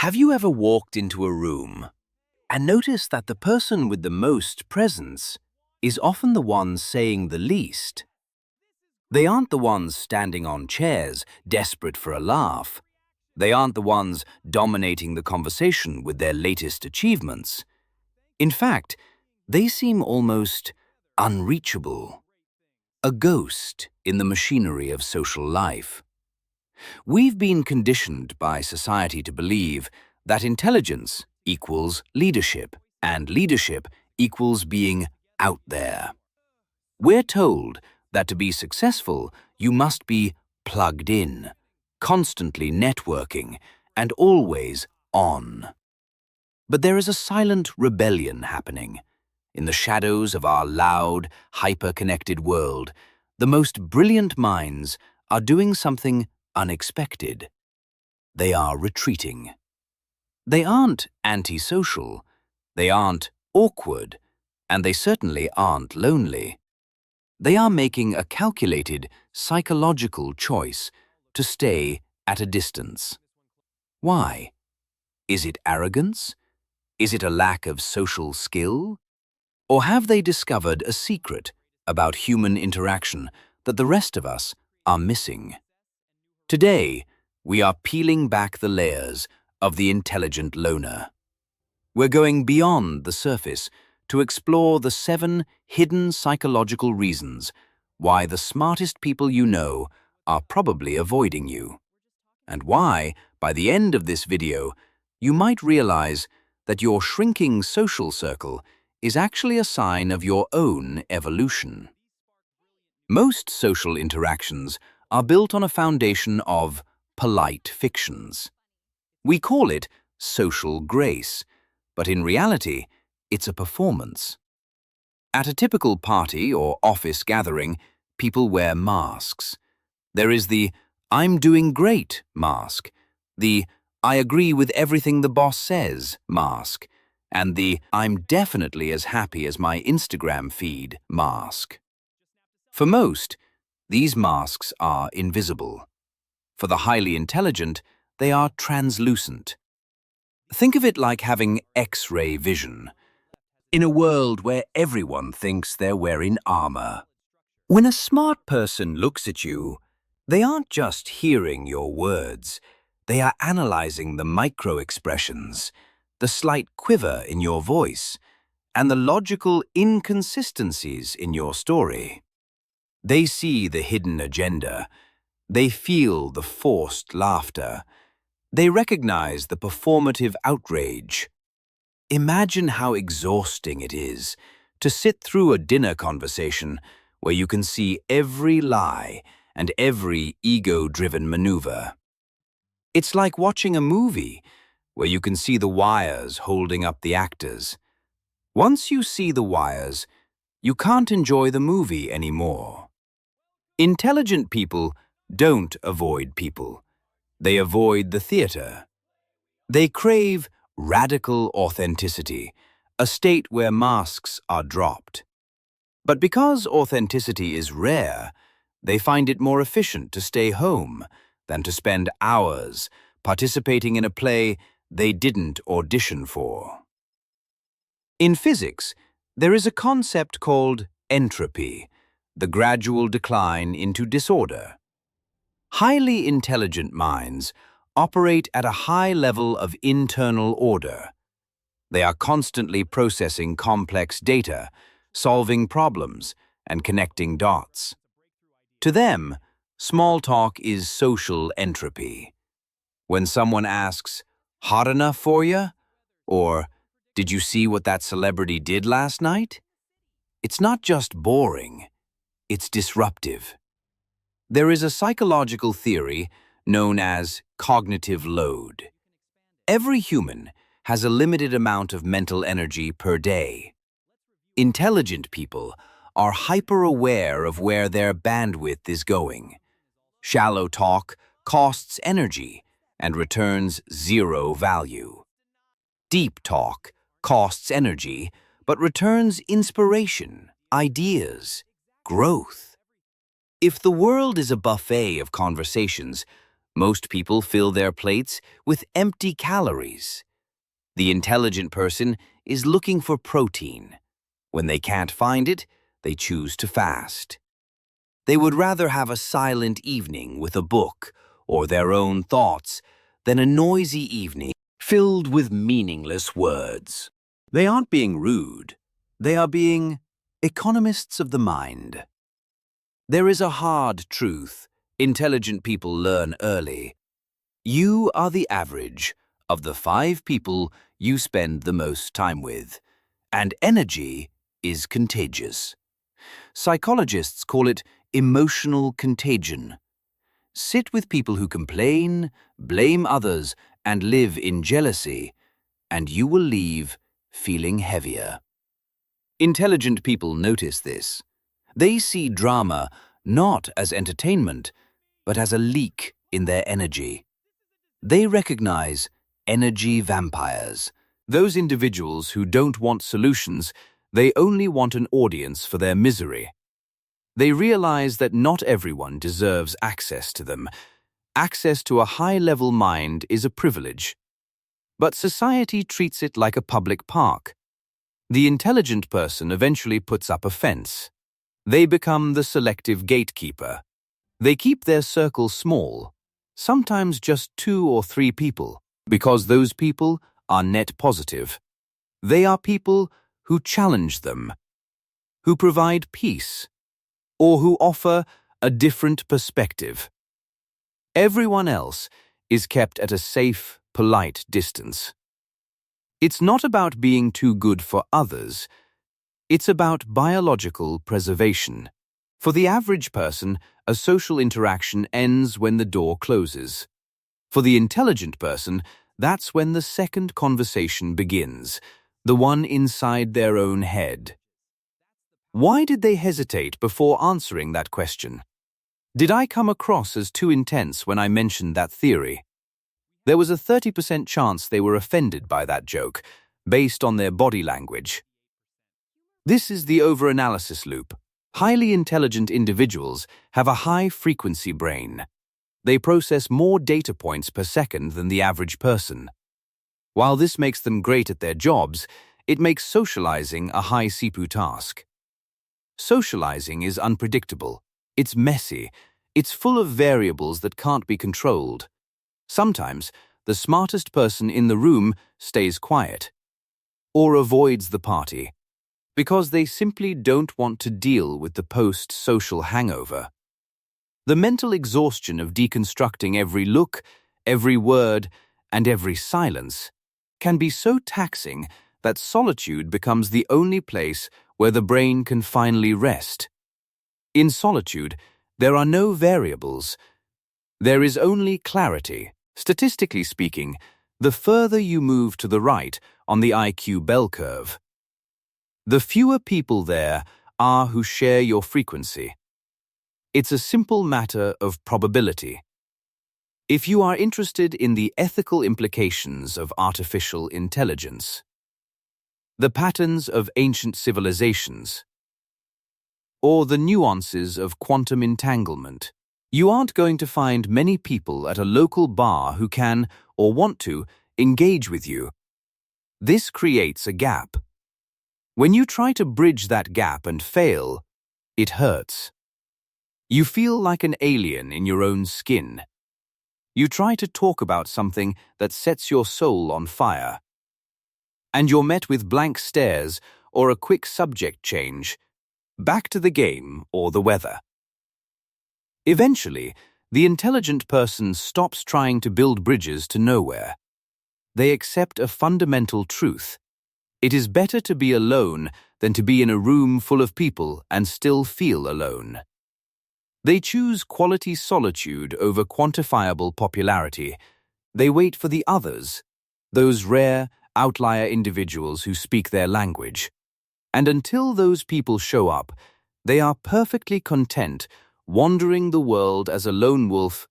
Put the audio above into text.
Have you ever walked into a room and noticed that the person with the most presence is often the one saying the least? They aren't the ones standing on chairs, desperate for a laugh. They aren't the ones dominating the conversation with their latest achievements. In fact, they seem almost unreachable, a ghost in the machinery of social life. We've been conditioned by society to believe that intelligence equals leadership, and leadership equals being out there. We're told that to be successful, you must be plugged in, constantly networking, and always on. But there is a silent rebellion happening. In the shadows of our loud, hyper-connected world, the most brilliant minds are doing something unexpected. They are retreating. They aren't antisocial, they aren't awkward, and they certainly aren't lonely. They are making a calculated, psychological choice to stay at a distance. Why? Is it arrogance? Is it a lack of social skill? Or have they discovered a secret about human interaction that the rest of us are missing? Today, we are peeling back the layers of the intelligent loner. We're going beyond the surface to explore the 7 hidden psychological reasons why the smartest people you know are probably avoiding you. And why, by the end of this video, you might realize that your shrinking social circle is actually a sign of your own evolution. Most social interactions are built on a foundation of polite fictions. We call it social grace, but in reality, it's a performance. At a typical party or office gathering, people wear masks. There is the "I'm doing great" mask, the "I agree with everything the boss says" mask, and the "I'm definitely as happy as my Instagram feed" mask. For most, these masks are invisible. For the highly intelligent, they are translucent. Think of it like having X-ray vision, in a world where everyone thinks they're wearing armor. When a smart person looks at you, they aren't just hearing your words, they are analyzing the micro-expressions, the slight quiver in your voice, and the logical inconsistencies in your story. They see the hidden agenda. They feel the forced laughter. They recognize the performative outrage. Imagine how exhausting it is to sit through a dinner conversation where you can see every lie and every ego-driven maneuver. It's like watching a movie where you can see the wires holding up the actors. Once you see the wires, you can't enjoy the movie anymore. Intelligent people don't avoid people. They avoid the theater. They crave radical authenticity, a state where masks are dropped. But because authenticity is rare, they find it more efficient to stay home than to spend hours participating in a play they didn't audition for. In physics, there is a concept called entropy, the gradual decline into disorder. Highly intelligent minds operate at a high level of internal order. They are constantly processing complex data, solving problems, and connecting dots. To them, small talk is social entropy. When someone asks, "Hot enough for you?" or "Did you see what that celebrity did last night?" it's not just boring, it's disruptive. There is a psychological theory known as cognitive load. Every human has a limited amount of mental energy per day. Intelligent people are hyper-aware of where their bandwidth is going. Shallow talk costs energy and returns 0 value. Deep talk costs energy but returns inspiration, ideas, growth. If the world is a buffet of conversations, Most people fill their plates with empty calories. The intelligent person is looking for protein. When they can't find it, they choose to fast. They would rather have a silent evening with a book or their own thoughts than a noisy evening filled with meaningless words. They aren't being rude. They are being economists of the mind. There is a hard truth intelligent people learn early. You are the average of the 5 people you spend the most time with, and energy is contagious. Psychologists call it emotional contagion. Sit with people who complain, blame others, and live in jealousy, and you will leave feeling heavier. Intelligent people notice this. They see drama not as entertainment, but as a leak in their energy. They recognize energy vampires, those individuals who don't want solutions, they only want an audience for their misery. They realize that not everyone deserves access to them. Access to a high-level mind is a privilege. But society treats it like a public park. The intelligent person eventually puts up a fence. They become the selective gatekeeper. They keep their circle small, sometimes just 2 or 3 people, because those people are net positive. They are people who challenge them, who provide peace, or who offer a different perspective. Everyone else is kept at a safe, polite distance. It's not about being too good for others. It's about biological preservation. For the average person, a social interaction ends when the door closes. For the intelligent person, that's when the second conversation begins, the one inside their own head. Why did they hesitate before answering that question? Did I come across as too intense when I mentioned that theory? There was a 30% chance they were offended by that joke, based on their body language. This is the overanalysis loop. Highly intelligent individuals have a high-frequency brain. They process more data points per second than the average person. While this makes them great at their jobs, it makes socializing a high CPU task. Socializing is unpredictable. It's messy. It's full of variables that can't be controlled. Sometimes, the smartest person in the room stays quiet or avoids the party because they simply don't want to deal with the post-social hangover. The mental exhaustion of deconstructing every look, every word, and every silence can be so taxing that solitude becomes the only place where the brain can finally rest. In solitude, there are no variables. There is only clarity. Statistically speaking, the further you move to the right on the IQ bell curve, the fewer people there are who share your frequency. It's a simple matter of probability. If you are interested in the ethical implications of artificial intelligence, the patterns of ancient civilizations, or the nuances of quantum entanglement, you aren't going to find many people at a local bar who can, or want to, engage with you. This creates a gap. When you try to bridge that gap and fail, it hurts. You feel like an alien in your own skin. You try to talk about something that sets your soul on fire, and you're met with blank stares or a quick subject change, back to the game or the weather. Eventually, the intelligent person stops trying to build bridges to nowhere. They accept a fundamental truth. It is better to be alone than to be in a room full of people and still feel alone. They choose quality solitude over quantifiable popularity. They wait for the others, those rare, outlier individuals who speak their language. And until those people show up, they are perfectly content wandering the world as a lone wolf